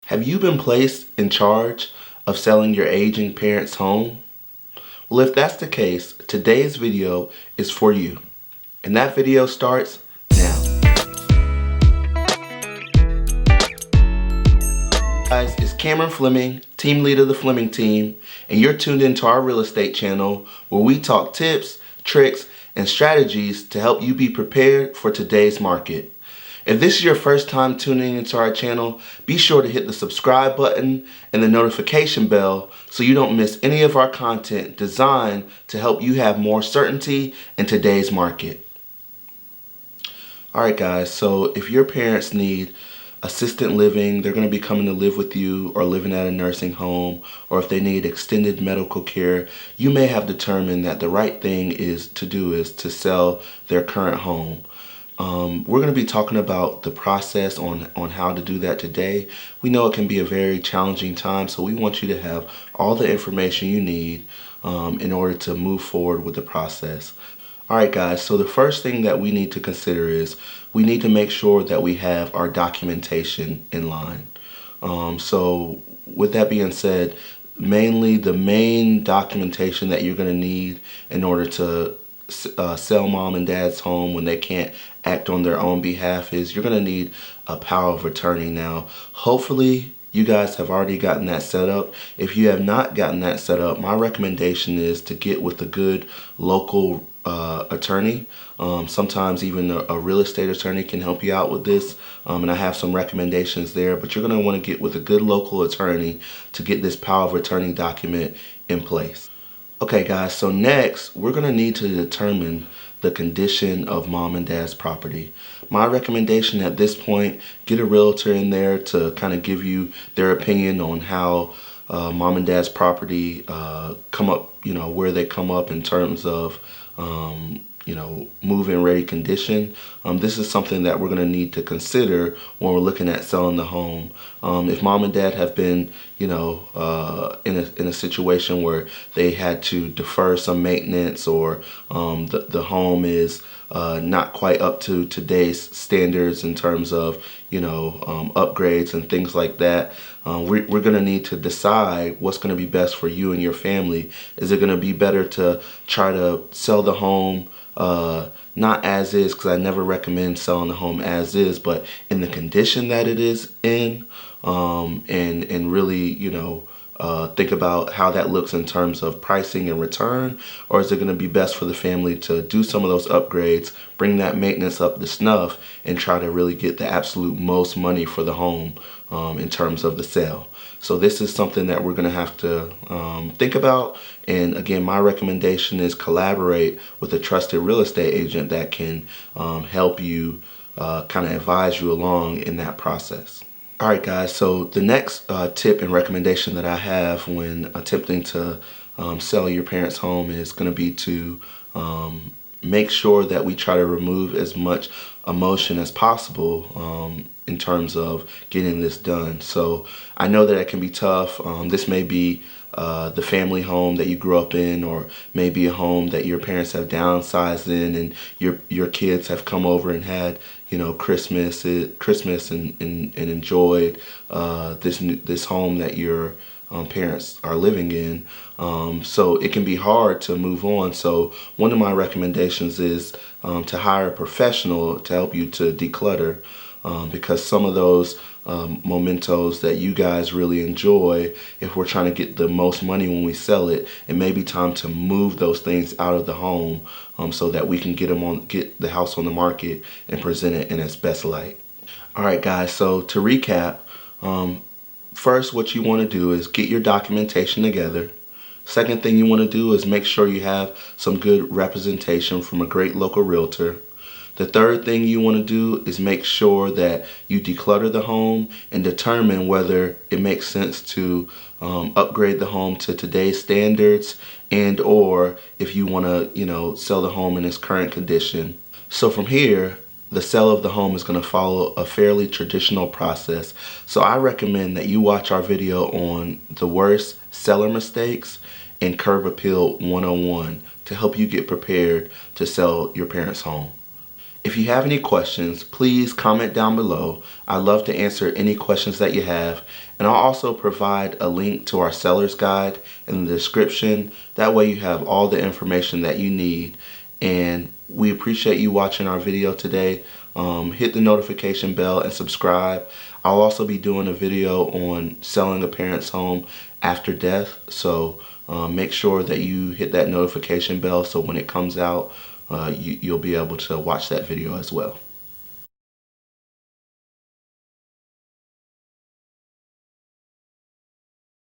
Have you been placed in charge of selling your aging parents' home? Well, if that's the case, today's video is for you. And that video starts now. Guys, it's Cameronfflemming, team leader of the Flemming team, and you're tuned into our real estate channel where we talk tips, tricks, and strategies to help you be prepared for today's market. If this is your first time tuning into our channel, be sure to hit the subscribe button and the notification bell so you don't miss any of our content designed to help you have more certainty in today's market. Alright guys, so if your parents need assisted living, they're going to be coming to live with you or living at a nursing home, or if they need extended medical care, you may have determined that the right thing is to sell their current home. We're going to be talking about the process on how to do that today. We know it can be a very challenging time, so we want you to have all the information you need in order to move forward with the process. Alright guys, so the first thing that we need to consider is we need to make sure that we have our documentation in line. So with that being said, mainly the main documentation that you're going to need in order to sell mom and dad's home when they can't act on their own behalf is you're going to need a power of attorney. Now, hopefully you guys have already gotten that set up. If you have not gotten that set up, my recommendation is to get with a good local attorney. Sometimes even a real estate attorney can help you out with this, and I have some recommendations there, but you're going to want to get with a good local attorney to get this power of attorney document in place. Okay guys, so next we're going to need to determine the condition of mom and dad's property. My recommendation at this point, get a realtor in there to kind of give you their opinion on how mom and dad's property come up, where they come up in terms of move-in ready condition. This is something that we're going to need to consider when we're looking at selling the home. If mom and dad have been, in a situation where they had to defer some maintenance, or the home is not quite up to today's standards in terms of, upgrades and things like that, we're going to need to decide what's going to be best for you and your family. Is it going to be better to try to sell the home not as is, because I never recommend selling the home as is, but in the condition that it is in, and really, think about how that looks in terms of pricing and return? Or is it going to be best for the family to do some of those upgrades, bring that maintenance up to snuff, and try to really get the absolute most money for the home in terms of the sale? So this is something that we're going to have to think about. And again, my recommendation is collaborate with a trusted real estate agent that can help you kind of advise you along in that process. Alright guys, so the next tip and recommendation that I have when attempting to sell your parents' home is going to be to make sure that we try to remove as much emotion as possible in terms of getting this done. So I know that it can be tough. This may be the family home that you grew up in, or maybe a home that your parents have downsized in, and your kids have come over and had Christmas and enjoyed this home that your parents are living in. So it can be hard to move on. So one of my recommendations is to hire a professional to help you to declutter, because some of those mementos that you guys really enjoy, if we're trying to get the most money when we sell it, it may be time to move those things out of the home so that we can get the house on the market and present it in its best light. Alright guys, so to recap, first what you want to do is get your documentation together. Second thing you want to do is make sure you have some good representation from a great local realtor. The third thing you want to do is make sure that you declutter the home and determine whether it makes sense to upgrade the home to today's standards, and or if you want to sell the home in its current condition. So from here, the sale of the home is going to follow a fairly traditional process. So I recommend that you watch our video on the worst seller mistakes and Curb Appeal 101 to help you get prepared to sell your parents' home. If you have any questions, please comment down below. I'd love to answer any questions that you have. And I'll also provide a link to our seller's guide in the description. That way you have all the information that you need. And we appreciate you watching our video today. Hit the notification bell and subscribe. I'll also be doing a video on selling a parent's home after death. So make sure that you hit that notification bell so when it comes out, you'll be able to watch that video as well.